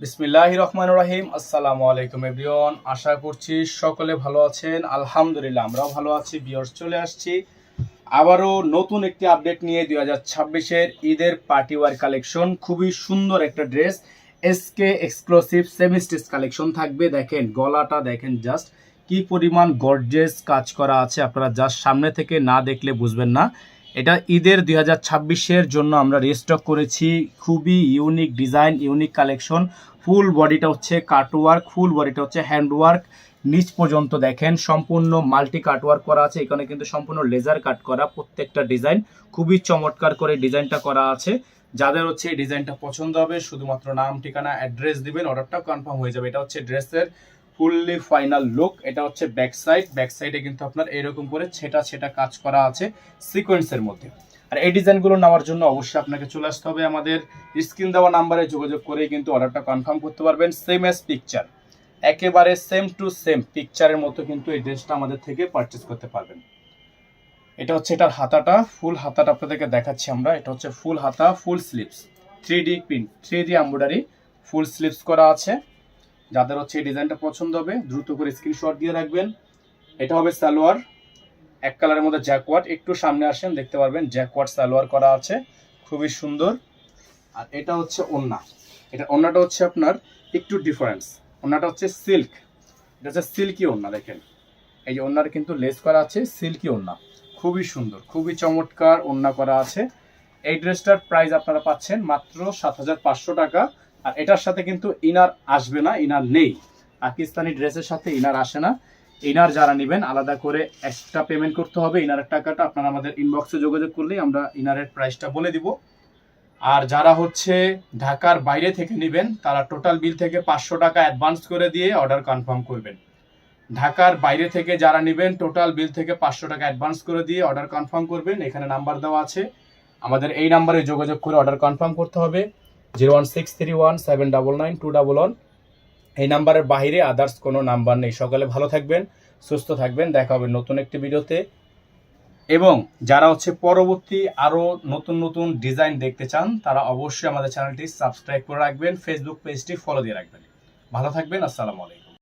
বিসমিল্লাহির রহমানির রহিম। আসসালামু আলাইকুম এভরিওয়ান, আশা করছি সকলে ভালো আছেন। আলহামদুলিল্লাহ আমরাও ভালো আছি। ভিউয়ার্স, চলে আসছি আবারও নতুন একটি আপডেট নিয়ে 2026-এর ঈদের পার্টি ওয়্যার কালেকশন। খুবই সুন্দর একটা dress, SK exclusive semi stitch collection থাকবে। দেখেন গলাটা, দেখেন জাস্ট কি পরিমাণ গর্জিয়াস কাজ করা আছে। আপনারা জাস্ট সামনে থেকে না দেখলে বুঝবেন না। এটা ঈদের 2026-এর জন্য আমরা রিস্টক করেছি। খুবই ইউনিক ডিজাইন, ইউনিক কালেকশন। ফুল বডিটা হচ্ছে কাটওয়ার্ক, ফুল বডিটা হচ্ছে হ্যান্ডওয়ার্ক। নিচ পর্যন্ত দেখেন সম্পূর্ণ মাল্টি কাটওয়ার্ক করা আছে। এখানে কিন্তু সম্পূর্ণ লেজার কাট করা প্রত্যেকটা ডিজাইন, খুবই চমৎকার করে ডিজাইনটা করা আছে। যাদের হচ্ছে এই ডিজাইনটা পছন্দ হবে শুধুমাত্র নাম, ঠিকানা, অ্যাড্রেস দিবেন, অর্ডারটা কনফার্ম হয়ে যাবে। এটা হচ্ছে ড্রেসের ফুললি ফাইনাল লুক। এটা হচ্ছে ব্যাক সাইড। ব্যাক সাইডে কিন্তু আপনার এরকম করে ছেটা ছেটা কাজ করা আছে সিকোয়েন্সের মধ্যে। আর এই ডিজাইনগুলো নেওয়ার জন্য অবশ্যই আপনাকে চলে আসতে হবে আমাদের স্ক্রিন দেওয়া নাম্বারে যোগাযোগ করে কিন্তু অর্ডারটা কনফার্ম করতে পারবেন। সেম এস পিকচার, একেবারে সেম টু সেম পিকচারের মতো কিন্তু এই ড্রেসটা আমাদের থেকে পারচেস করতে পারবেন। এটা হচ্ছে এটার হাতাটা, ফুল হাতাটা আপনাদেরকে দেখাচ্ছি আমরা। এটা হচ্ছে ফুল হাতা, ফুল sleeves, 3D print, 3D embroidery, ফুল স্লিভস করা আছে। যাদের হচ্ছে এই ডিজাইনটা পছন্দ হবে দ্রুত করে স্ক্রিনশট দিয়ে রাখবেন। এটা হবে সালোয়ার, এক কালারের মধ্যে জ্যাকওয়ার্ড। একটু সামনে আসেন, দেখতে পারবেন জ্যাকওয়ার্ড সালোয়ার করা আছে, খুবই সুন্দর। আর এটা হচ্ছে ওড়না। এটা ওড়নাটা হচ্ছে আপনার একটু ডিফারেন্স। ওড়নাটা হচ্ছে সিল্ক, এটা হচ্ছে সিল্কি ওড়না। দেখেন এই যে ওড়নার কিন্তু লেস করা আছে, সিল্কি ওড়না, খুবই সুন্দর, খুবই চমৎকার ওড়না করা আছে। এই ড্রেসটার প্রাইস আপনারা পাচ্ছেন মাত্র 7,500 টাকা। আর এটার সাথে কিন্তু ইনার আসবে না, ইনার নেই। পাকিস্তানি ড্রেসের সাথে ইনার আসে না। ইনার যারা নেবেন আলাদা করে এক্সট্রা পেমেন্ট করতে হবে। ইনারের টাকাটা আপনারা আমাদের ইনবক্সে যোগাযোগ করলেই আমরা ইনারের প্রাইসটা বলে দিব। আর যারা হচ্ছে ঢাকার বাইরে থেকে নেবেন তারা টোটাল বিল থেকে 500 টাকা অ্যাডভান্স করে দিয়ে অর্ডার কনফার্ম করবেন। ঢাকার বাইরে থেকে যারা নেবেন টোটাল বিল থেকে 500 টাকা অ্যাডভান্স করে দিয়ে অর্ডার কনফার্ম করবেন। এখানে নাম্বার দেওয়া আছে, আমাদের এই নাম্বারে যোগাযোগ করে অর্ডার কনফার্ম করতে হবে। 01631799211। এই নাম্বারের বাইরে আদার্স কোনো নাম্বার নেই। সকালে ভালো থাকবেন, সুস্থ থাকবেন, দেখা হবে নতুন একটি ভিডিওতে। এবং যারা হচ্ছে পরবর্তী আরও নতুন নতুন ডিজাইন দেখতে চান তারা অবশ্যই আমাদের চ্যানেলটি সাবস্ক্রাইব করে রাখবেন, ফেসবুক পেজটি ফলো দিয়ে রাখবেন। ভালো থাকবেন, আসসালামু আলাইকুম।